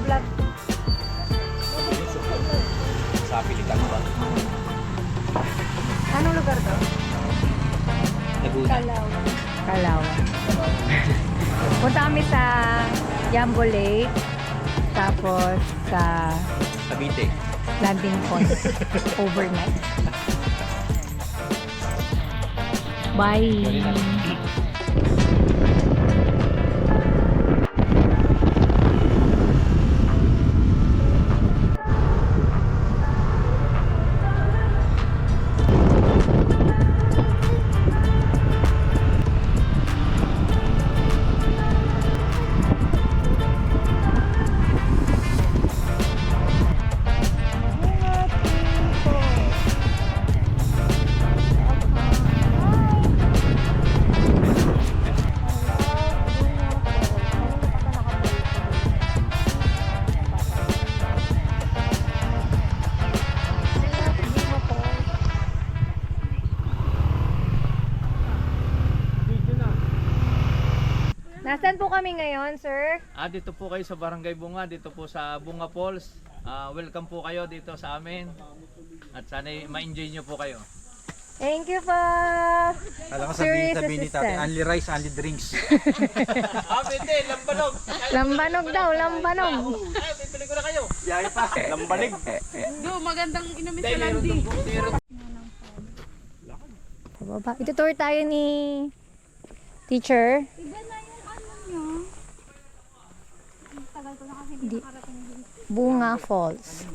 nagbablog. Sa Pilitan ba? Anong lugar to? Laguna. Kalawan. Punta kami sa Yambo Lake. Tapos sa Cavite. landing point. Overnight. Bye! Nasaan po kami ngayon, sir? Dito po kayo sa Barangay Bunga, dito po sa Bunga Falls. Welcome po kayo dito sa amin. At sana ma-enjoy nyo po kayo. Thank you po! Kala ko Serious sabihin ni assistant. tatay, only rice, only drinks. Hindi, lambanog! Lambanog daw, lambanog! Pipili ko na kayo! Yaya pa, lambanig. Magandang inumin sa landing. Pababa. Itutour tayo ni teacher. Iba na yung ano nyo. Ang tagal ko na kasi hindi nakarating dito. Bunga Falls.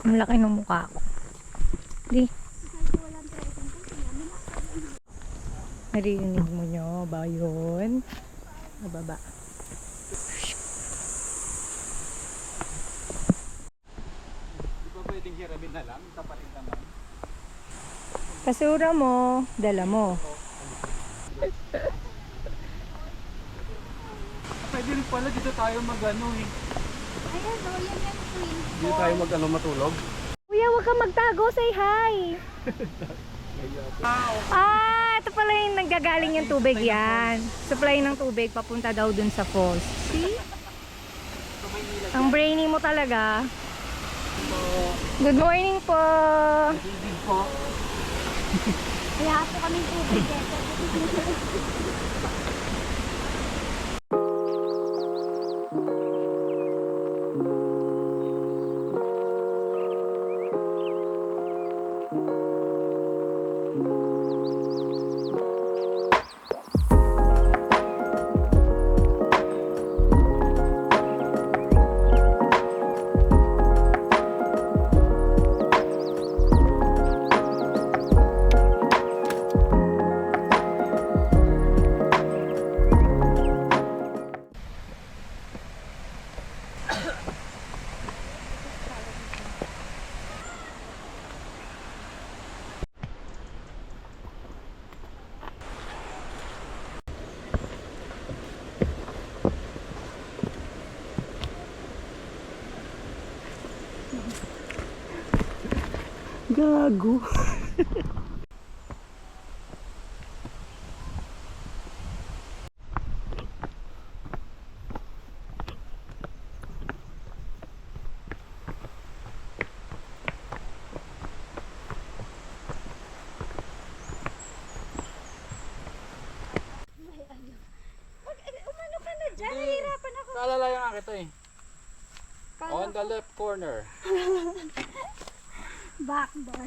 Ang laki ng mukha ko. Di. Naririnig mo nyo ba yun? Nababa. Di ba pwedeng hiramin na lang? Tapatin naman. Kasura mo, dala mo. Pwede rin pala dito tayo mag-ano eh. Ayan o, yan yan queen. Dito tayo mag-ano matulog. Kuya, huwag kang magtago. Say hi! Ito pala yung nanggagaling yung tubig yan. Supply ng tubig, papunta daw dun sa falls. See? Ang brainy mo talaga. Good morning po! Kaya po kami tubig eh. Gago. Umano ka na dyan, nahihirapan ako. Kaalalayan nga kita eh. On the left corner. Backdoor.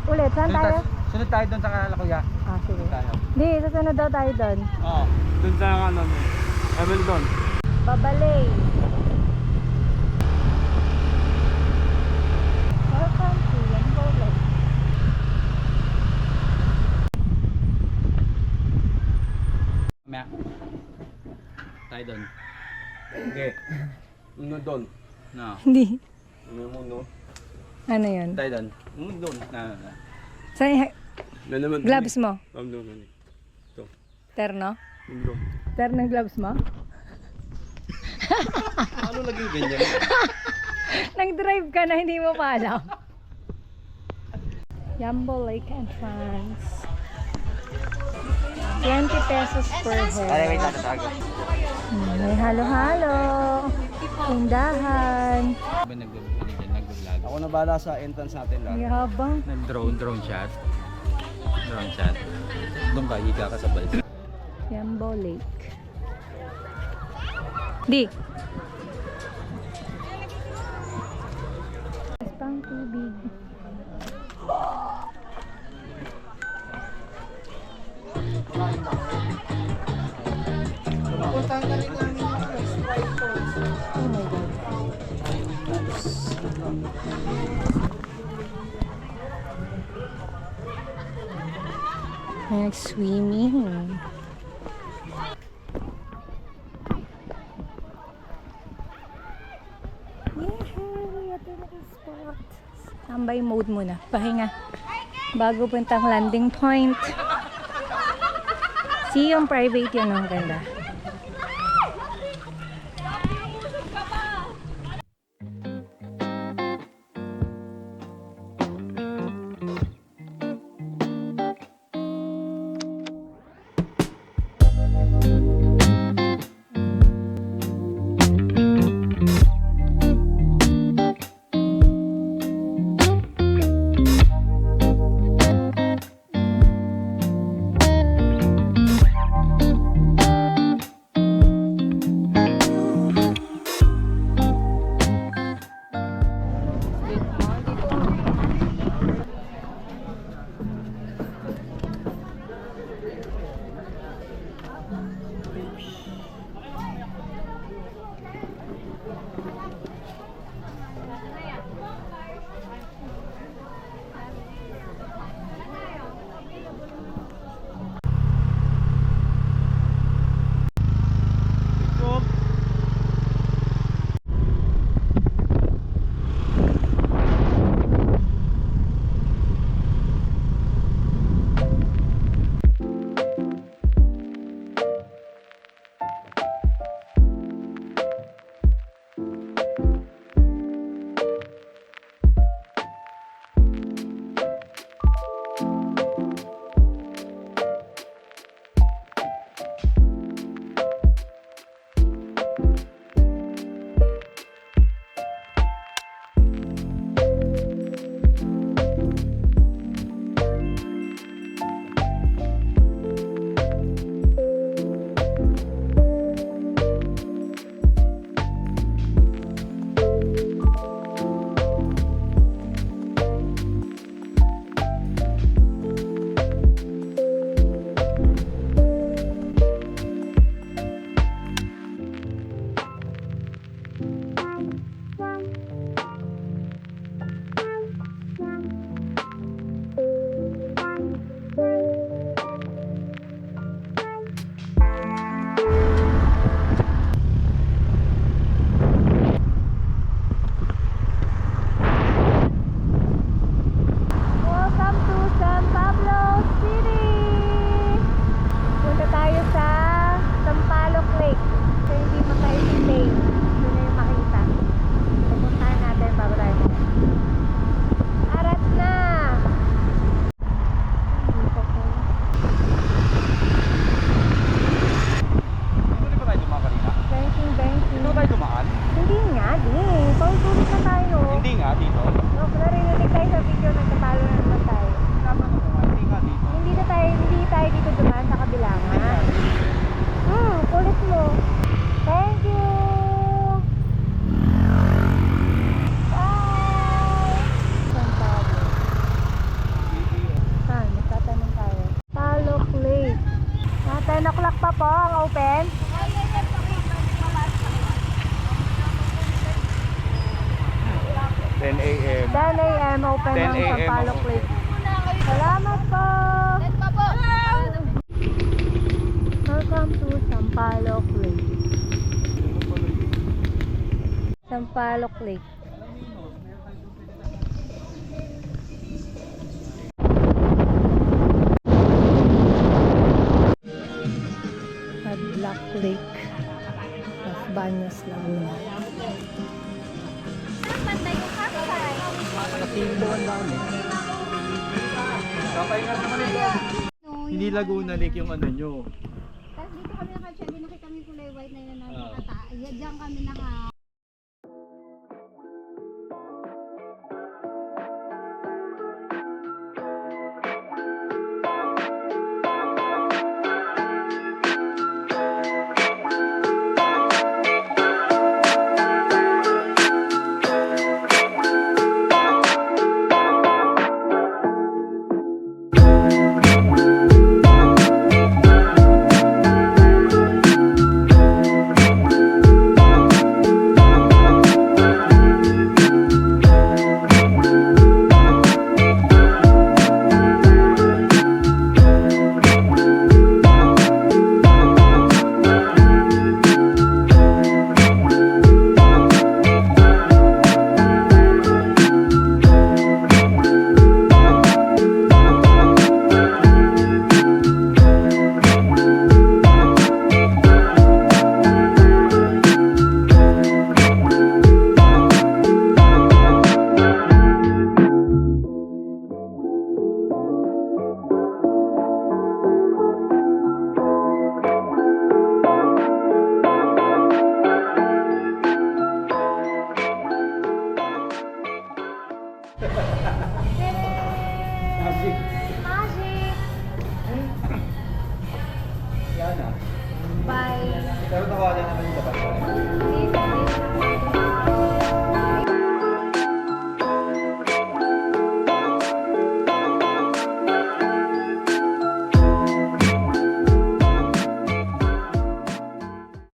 Ulit, saan tayo? Sunod tayo doon sa kanala kuya. Sige. Tayo. Di, susunod daw tayo doon. Oo. Doon sa ano. Evel doon. Babalay. Welcome to Yambo Lake. Mamaya. Tayo doon. Hindi. Ano doon? No. Hindi. Ano mo no? Ano yun? Tayo doon. Ano doon? Saan Na naman. gloves mo? Ano doon? Ito. Terno? Ano? Terno ng gloves mo? Ano laging ganyan? Nag-drive ka na, hindi mo pa alam. Yambo Lake entrance. 20 pesos per head. May halo-halo. Tindahan. Ako na bala sa entrance natin lang. Yabang. Drone shot. Drone shot. Doon ka, higa ka sa balsa. Yambo Lake. Di. Pang tubig. Oh my God. Nag-swimming. Yay! Ito na yung spot. Tambay mode muna. Pahinga. Bago puntang landing point. See yung private yun. Ang ganda. open? 10 a.m. 10 a.m. open 10 ang a.m. Sampaloc open. Lake. Salamat po! Welcome to Sampaloc Lake. Sampaloc Lake. Black Lake, Las Bañas, Laguna. Hindi Laguna Lake yung ano nyo. Tapos dito kami naka-check, nakita kami kulay white na yun na Ah. nakata. Diyan kami naka... Magic. Magic! Yan ah. Bye! Pero tawagan naman